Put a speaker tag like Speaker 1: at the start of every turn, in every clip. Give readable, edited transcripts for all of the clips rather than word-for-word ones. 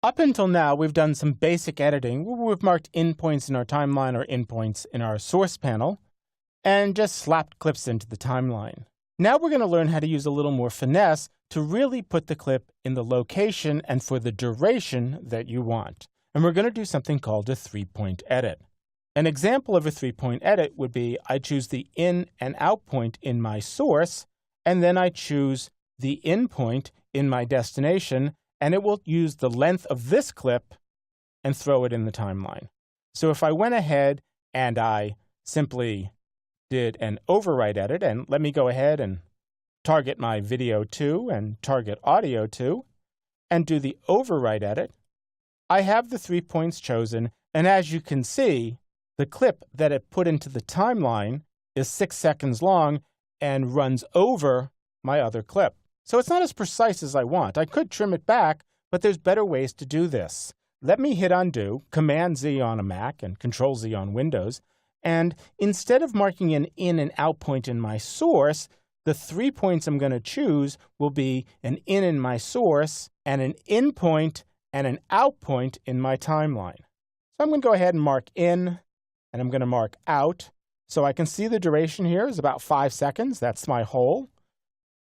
Speaker 1: Up until now, we've done some basic editing where we've marked in points in our timeline or in points in our source panel and just slapped clips into the timeline. Now we're going to learn how to use a little more finesse to really put the clip in the location and for the duration that you want. And we're going to do something called a three-point edit. An example of a three-point edit would be I choose the in and out point in my source, and then I choose the in point in my destination, and it will use the length of this clip and throw it in the timeline. So if I went ahead and I simply did an overwrite edit, and let me go ahead and target my video 2 and target audio 2, and do the overwrite edit, I have the 3 points chosen, and as you can see, the clip that it put into the timeline is 6 seconds long and runs over my other clip. So it's not as precise as I want. I could trim it back, but there's better ways to do this. Let me hit undo, Command-Z on a Mac and Control-Z on Windows, and instead of marking an in and out point in my source, the 3 points I'm going to choose will be an in my source and an in point and an out point in my timeline. So I'm going to go ahead and mark in, and I'm going to mark out. So I can see the duration here is about 5 seconds. That's my whole.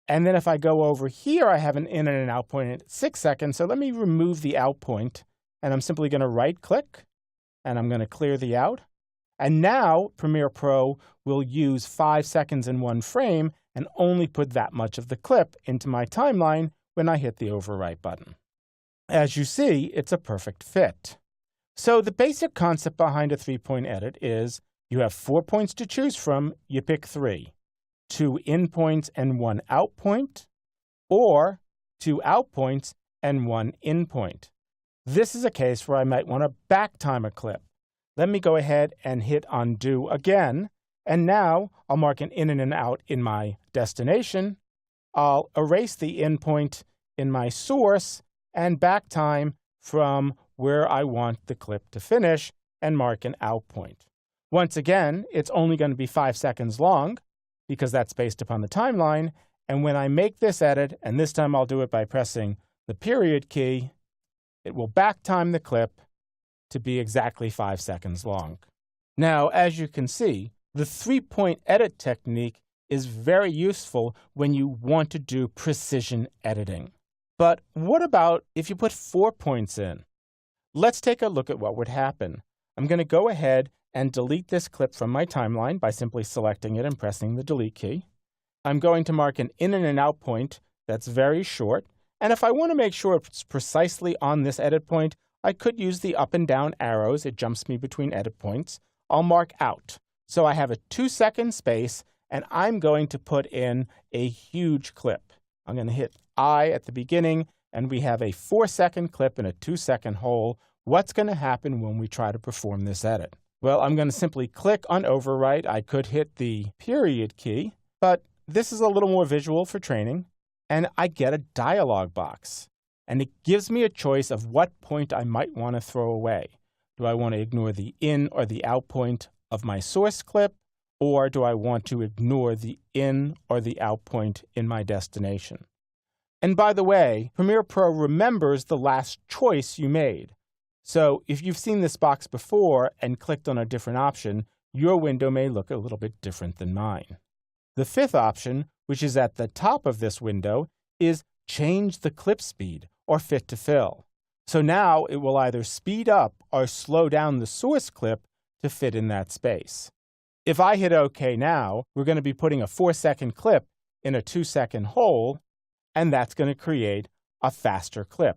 Speaker 1: And then if I go over here, I have an in and an out point at 6 seconds. So let me remove the out point, and I'm simply going to right-click, and I'm going to clear the out. And now Premiere Pro will use 5 seconds in one frame and only put that much of the clip into my timeline when I hit the overwrite button. As you see, it's a perfect fit. So the basic concept behind a three-point edit is you have 4 points to choose from, you pick 3. 2 in points and 1 out point, or 2 out points and 1 in point. This is a case where I might want to back time a clip. Let me go ahead and hit undo again, and now I'll mark an in and an out in my destination. I'll erase the in point in my source and back time from where I want the clip to finish and mark an out point. Once again, it's only going to be 5 seconds long because that's based upon the timeline. And when I make this edit, and this time I'll do it by pressing the period key, it will back time the clip to be exactly 5 seconds long. Now, as you can see, the three-point edit technique is very useful when you want to do precision editing. But what about if you put 4 points in? Let's take a look at what would happen. I'm going to go ahead and delete this clip from my timeline by simply selecting it and pressing the delete key. I'm going to mark an in and an out point that's very short. And if I want to make sure it's precisely on this edit point, I could use the up and down arrows. It jumps me between edit points. I'll mark out. So I have a 2-second space, and I'm going to put in a huge clip. I'm going to hit I at the beginning, and we have a 4-second clip in a 2-second hole. What's going to happen when we try to perform this edit? Well, I'm going to simply click on overwrite. I could hit the period key, but this is a little more visual for training, and I get a dialog box. And it gives me a choice of what point I might want to throw away. Do I want to ignore the in or the out point of my source clip, or do I want to ignore the in or the out point in my destination? And by the way, Premiere Pro remembers the last choice you made. So if you've seen this box before and clicked on a different option, your window may look a little bit different than mine. The 5th option, which is at the top of this window, is change the clip speed or fit to fill. So now it will either speed up or slow down the source clip to fit in that space. If I hit OK now, we're going to be putting a 4-second clip in a 2-second hole, and that's going to create a faster clip.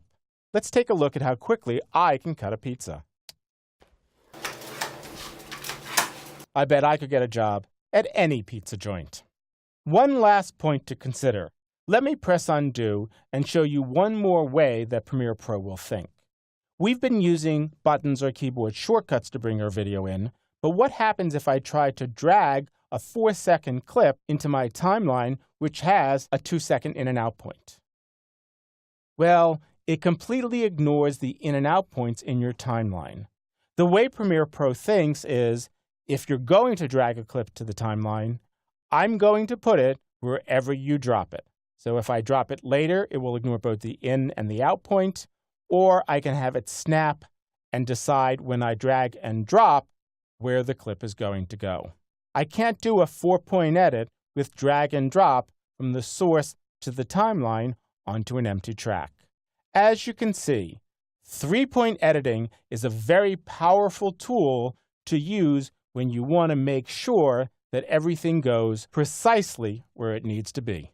Speaker 1: Let's take a look at how quickly I can cut a pizza. I bet I could get a job at any pizza joint. One last point to consider. Let me press undo and show you one more way that Premiere Pro will think. We've been using buttons or keyboard shortcuts to bring our video in, but what happens if I try to drag a 4-second clip into my timeline which has a 2-second in and out point? Well, it completely ignores the in and out points in your timeline. The way Premiere Pro thinks is, if you're going to drag a clip to the timeline, I'm going to put it wherever you drop it. So if I drop it later, it will ignore both the in and the out point, or I can have it snap and decide when I drag and drop where the clip is going to go. I can't do a 4-point edit with drag and drop from the source to the timeline onto an empty track. As you can see, 3-point editing is a very powerful tool to use when you want to make sure that everything goes precisely where it needs to be.